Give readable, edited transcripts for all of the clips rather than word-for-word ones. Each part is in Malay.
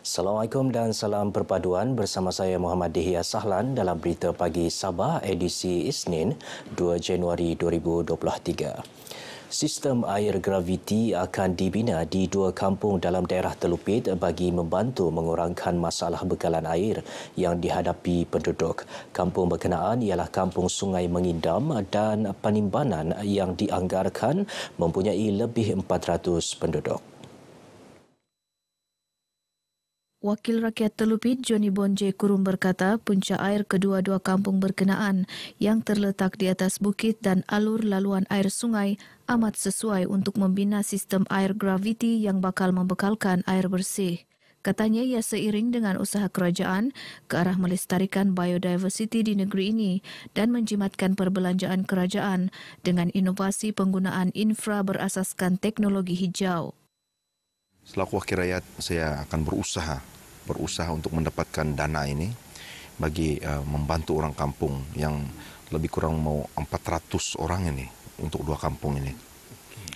Assalamualaikum dan salam perpaduan bersama saya Muhammad Dihya Sahlan dalam Berita Pagi Sabah edisi Isnin 2 Januari 2023. Sistem air graviti akan dibina di 2 kampung dalam daerah Telupit bagi membantu mengurangkan masalah bekalan air yang dihadapi penduduk. Kampung berkenaan ialah Kampung Sungai Mengindam dan Panimbanan yang dianggarkan mempunyai lebih 400 penduduk. Wakil Rakyat Telupit Johnny Bonje Kurum berkata punca air kedua-dua kampung berkenaan yang terletak di atas bukit dan alur laluan air sungai amat sesuai untuk membina sistem air graviti yang bakal membekalkan air bersih. Katanya ia seiring dengan usaha kerajaan ke arah melestarikan biodiversiti di negeri ini dan menjimatkan perbelanjaan kerajaan dengan inovasi penggunaan infra berasaskan teknologi hijau. Selaku wakil rakyat, saya akan berusaha untuk mendapatkan dana ini bagi membantu orang kampung yang lebih kurang mau 400 orang ini untuk 2 kampung ini.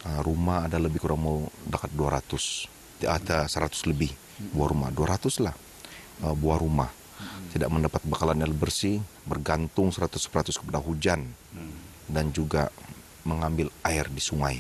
Rumah ada lebih kurang mau dekat 200, ada 100 lebih buah rumah, 200 lah buah rumah. Tidak mendapat bekalan air bersih, bergantung 100% kepada hujan dan juga mengambil air di sungai.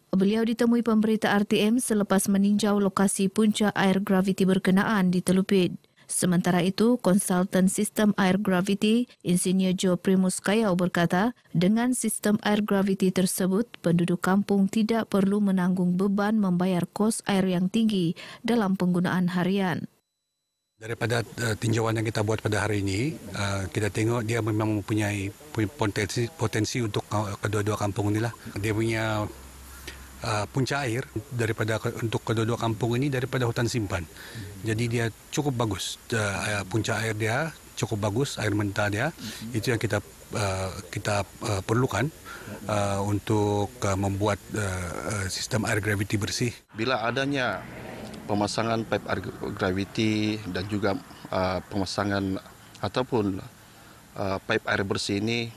Beliau ditemui pemberita RTM selepas meninjau lokasi punca air graviti berkenaan di Telupit. Sementara itu, konsultan sistem air graviti, Insinyur Joe Primus Kayau berkata, dengan sistem air graviti tersebut, penduduk kampung tidak perlu menanggung beban membayar kos air yang tinggi dalam penggunaan harian. Daripada tinjauan yang kita buat pada hari ini, kita tengok dia memang mempunyai potensi untuk kedua-dua kampung inilah. Dia punya punca air untuk kedua-dua kampung ini daripada hutan simpan. Jadi dia cukup bagus. Punca air dia cukup bagus, air mentah dia. Itu yang kita perlukan untuk membuat sistem air graviti bersih. Bila adanya pemasangan pipe air graviti dan juga pemasangan ataupun pipe air bersih ini,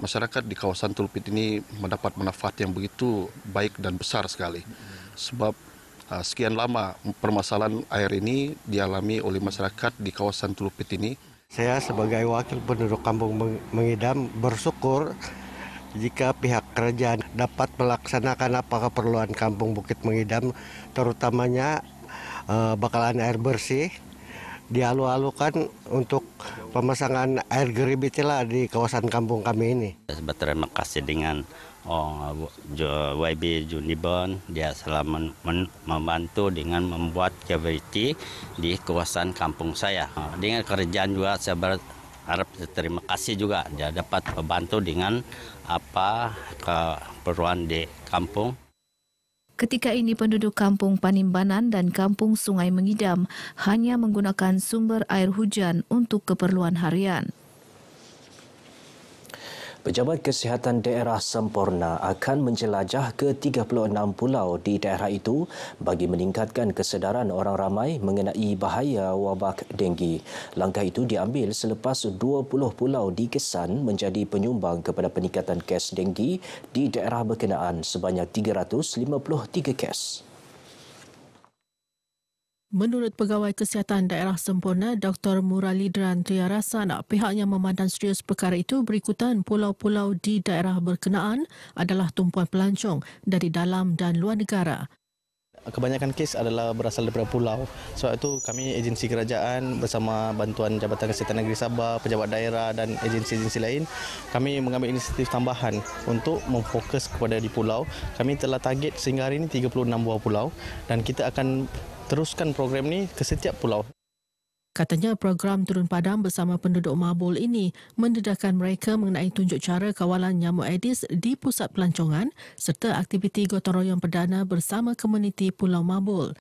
masyarakat di kawasan Telupit ini mendapat manfaat yang begitu baik dan besar sekali. Sebab sekian lama permasalahan air ini dialami oleh masyarakat di kawasan Telupit ini. Saya sebagai wakil penduduk Kampung Mengidam bersyukur jika pihak kerajaan dapat melaksanakan apa keperluan Kampung Bukit Mengidam, terutamanya bakalan air bersih, dialu-alukan untuk pemasangan air graviti lah di kawasan kampung kami ini. Berterima kasih dengan YB Junibon, dia selalu membantu dengan membuat graviti di kawasan kampung saya. Dengan kerjaan juga saya berharap terima kasih juga dia dapat membantu dengan apa keperluan di kampung. Ketika ini penduduk kampung Panimbanan dan kampung Sungai Mengidam hanya menggunakan sumber air hujan untuk keperluan harian. Pejabat Kesihatan Daerah Semporna akan menjelajah ke 36 pulau di daerah itu bagi meningkatkan kesedaran orang ramai mengenai bahaya wabak denggi. Langkah itu diambil selepas 20 pulau dikesan menjadi penyumbang kepada peningkatan kes denggi di daerah berkenaan sebanyak 353 kes. Menurut Pegawai Kesihatan Daerah Semporna, Dr. Muralidran Triarasana, pihaknya memandang serius perkara itu berikutan pulau-pulau di daerah berkenaan adalah tumpuan pelancong dari dalam dan luar negara. Kebanyakan kes adalah berasal daripada pulau. Sebab itu kami agensi kerajaan bersama bantuan Jabatan Kesihatan Negeri Sabah, pejabat daerah dan agensi-agensi lain, kami mengambil inisiatif tambahan untuk memfokus kepada di pulau. Kami telah target sehingga hari ini 36 buah pulau dan kita akan teruskan program ini ke setiap pulau. Katanya program turun padam bersama penduduk Mabul ini mendedahkan mereka mengenai tunjuk cara kawalan nyamuk Aedes di pusat pelancongan serta aktiviti gotong royong perdana bersama komuniti Pulau Mabul.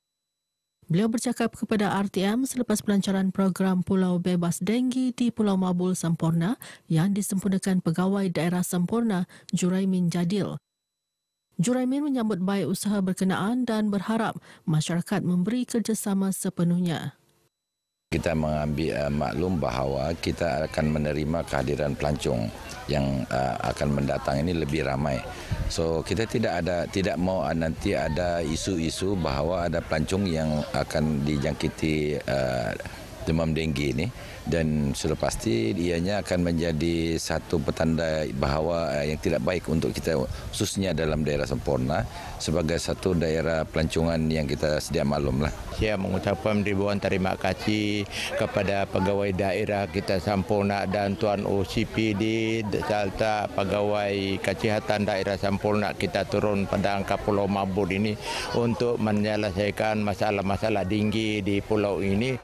Beliau bercakap kepada RTM selepas pelancaran program Pulau Bebas Denggi di Pulau Mabul Semporna yang disempurnakan Pegawai Daerah Semporna Juraimin Jadil. Juraimin menyambut baik usaha berkenaan dan berharap masyarakat memberi kerjasama sepenuhnya. Kita mengambil maklum bahawa kita akan menerima kehadiran pelancong yang akan mendatang ini lebih ramai. So kita tidak mau nanti ada isu-isu bahawa ada pelancong yang akan dijangkiti demam denggi ini, dan sudah pasti ianya akan menjadi satu petanda bahawa yang tidak baik untuk kita, khususnya dalam daerah Semporna sebagai satu daerah pelancongan yang kita sedia maklumlah. Saya mengucapkan ribuan terima kasih kepada pegawai daerah kita Semporna dan Tuan OCPD serta pegawai kesihatan daerah Semporna kita turun pada angka Pulau Mabur ini untuk menyelesaikan masalah-masalah tinggi di pulau ini.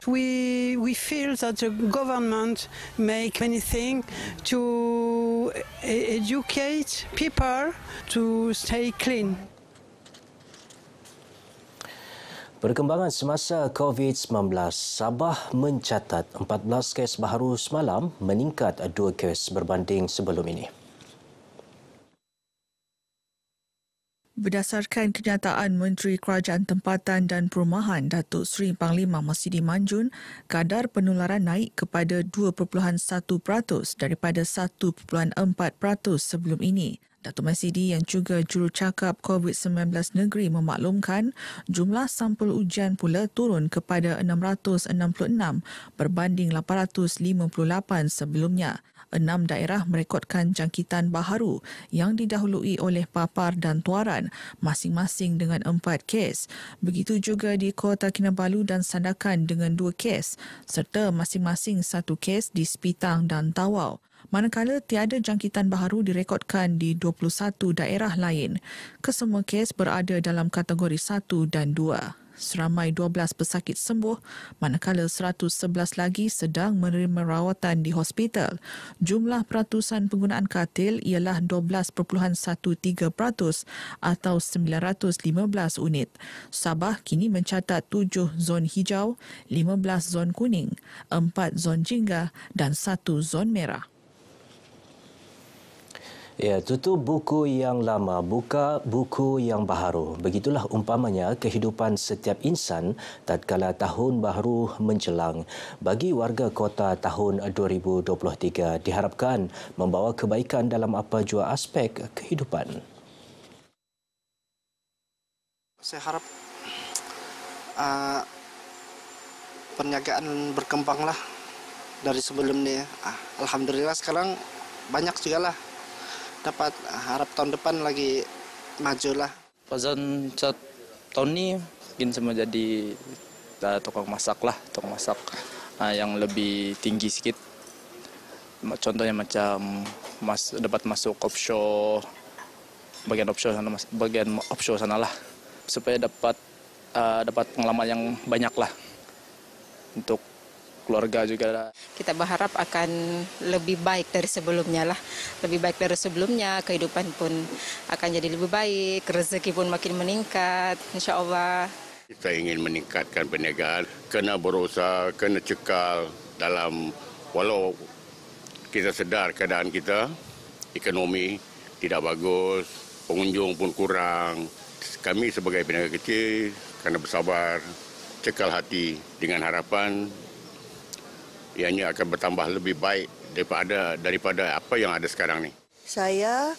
We feel that the government make many things to educate people to stay clean. Perkembangan semasa COVID-19, Sabah mencatat 14 kes baharu semalam, meningkat 2 kes berbanding sebelum ini. Berdasarkan kenyataan Menteri Kerajaan Tempatan dan Perumahan Datuk Seri Panglima Masidi Manjun, kadar penularan naik kepada 2.1% daripada 1.4% sebelum ini. Datuk Masidi yang juga jurucakap COVID-19 negeri memaklumkan jumlah sampel ujian pula turun kepada 666 berbanding 858 sebelumnya. 6 daerah merekodkan jangkitan baharu yang didahului oleh Papar dan Tuaran, masing-masing dengan 4 kes. Begitu juga di Kota Kinabalu dan Sandakan dengan 2 kes, serta masing-masing 1 kes di Sepitang dan Tawau. Manakala tiada jangkitan baharu direkodkan di 21 daerah lain. Kesemua kes berada dalam kategori 1 dan 2. Seramai 12 pesakit sembuh, manakala 111 lagi sedang menerima rawatan di hospital. Jumlah peratusan penggunaan katil ialah 12.13% atau 915 unit. Sabah kini mencatat 7 zon hijau, 15 zon kuning, 4 zon jingga dan 1 zon merah. Ya, tutup buku yang lama, buka buku yang baharu. Begitulah umpamanya kehidupan setiap insan tatkala tahun baharu menjelang. Bagi warga kota, tahun 2023 diharapkan membawa kebaikan dalam apa jua aspek kehidupan. Saya harap perniagaan berkembanglah dari sebelum ni. Alhamdulillah sekarang banyak juga lah. Dapat harap tahun depan lagi majulah. Pazan tahun ni mungkin semua jadi tukang masak yang lebih tinggi sikit. Contohnya macam dapat masuk offshore, bagian offshore sana lah, supaya dapat pengalaman yang banyak lah untuk keluarga juga lah. Kita berharap akan lebih baik dari sebelumnya lah. Lebih baik dari sebelumnya, kehidupan pun akan jadi lebih baik, rezeki pun makin meningkat, insya-Allah. Kita ingin meningkatkan perniagaan, kena berusaha, kena cekal dalam, walau kita sedar keadaan kita, ekonomi tidak bagus, pengunjung pun kurang. Kami sebagai peniaga kecil, kena bersabar, cekal hati dengan harapan ianya akan bertambah lebih baik daripada apa yang ada sekarang ni. Saya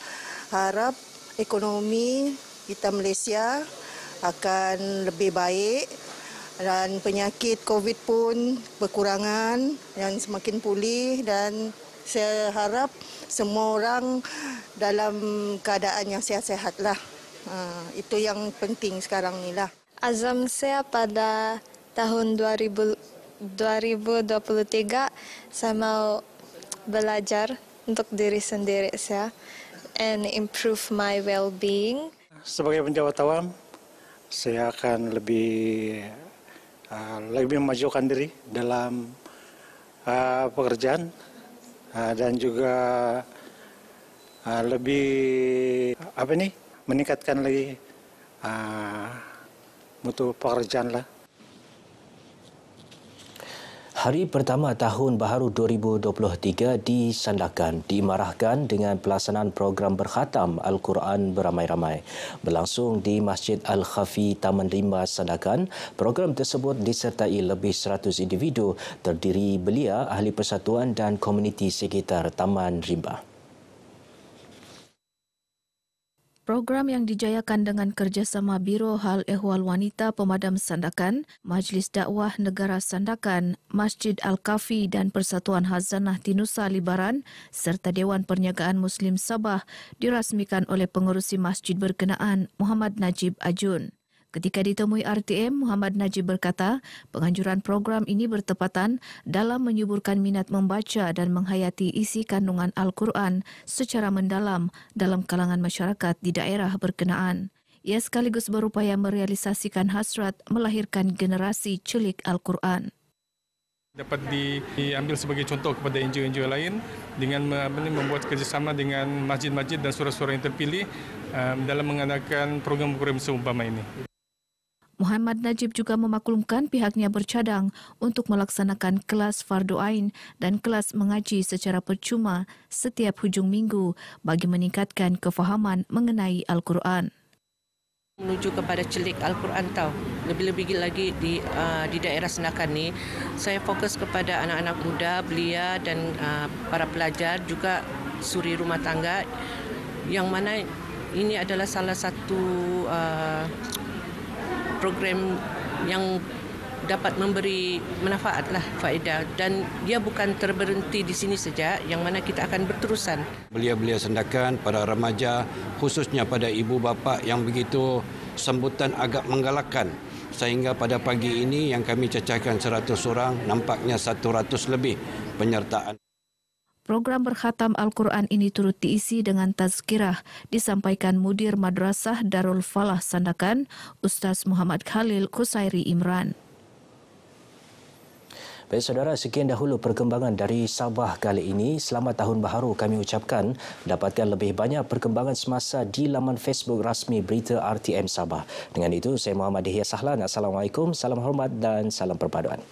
harap ekonomi kita Malaysia akan lebih baik dan penyakit COVID pun berkurangan dan semakin pulih, dan saya harap semua orang dalam keadaan yang sihat-sihat lah. Itu yang penting sekarang ni lah. Azam saya pada tahun 2023 saya mau belajar untuk diri sendiri saya and improve my well-being. Sebagai penjawatan, saya akan lebih memajukan diri dalam pekerjaan dan juga lebih meningkatkan lagi mutu pekerjaan lah. Hari pertama tahun baharu 2023 di Sandakan diimarahkan dengan pelaksanaan program berkhatam Al-Quran beramai-ramai. Berlangsung di Masjid Al-Khafi Taman Rimba Sandakan, program tersebut disertai lebih 100 individu terdiri belia, ahli persatuan dan komuniti sekitar Taman Rimba. Program yang dijayakan dengan kerjasama Biro Hal Ehwal Wanita Pemadam Sandakan, Majlis Dakwah Negara Sandakan, Masjid Al-Khafi dan Persatuan Hazanah Tinusa Libaran serta Dewan Perniagaan Muslim Sabah dirasmikan oleh pengerusi masjid berkenaan Muhammad Najib Ajun. Ketika ditemui RTM, Muhammad Najib berkata, penganjuran program ini bertepatan dalam menyuburkan minat membaca dan menghayati isi kandungan Al-Quran secara mendalam dalam kalangan masyarakat di daerah berkenaan. Ia sekaligus berupaya merealisasikan hasrat melahirkan generasi celik Al-Quran. Dapat diambil sebagai contoh kepada NGO-NGO lain dengan membuat kerjasama dengan masjid-masjid dan surau-surau yang terpilih dalam mengadakan program-program seumpama ini. Muhammad Najib juga memaklumkan pihaknya bercadang untuk melaksanakan kelas Fardu Ain dan kelas mengaji secara percuma setiap hujung minggu bagi meningkatkan kefahaman mengenai Al-Quran. Menuju kepada celik Al-Quran tahu. Lebih-lebih lagi di daerah Sandakan ni, saya fokus kepada anak-anak muda, belia dan para pelajar, juga suri rumah tangga, yang mana ini adalah salah satu program yang dapat memberi manfaatlah, faedah, dan dia bukan terberhenti di sini saja, yang mana kita akan berterusan. Belia-belia Sandakan, para remaja, khususnya pada ibu bapa yang begitu sambutan agak menggalakkan, sehingga pada pagi ini yang kami cecahkan 100 orang, nampaknya 100 lebih penyertaan. Program berkhatam Al-Quran ini turut diisi dengan tazkirah disampaikan Mudir Madrasah Darul Falah Sandakan, Ustaz Muhammad Khalil Kusairi Imran. Baik saudara, sekian dahulu perkembangan dari Sabah kali ini. Selamat Tahun Baharu kami ucapkan. Dapatkan lebih banyak perkembangan semasa di laman Facebook rasmi Berita RTM Sabah. Dengan itu, saya Muhammad Dihya Sahlan. Assalamualaikum, salam hormat dan salam perpaduan.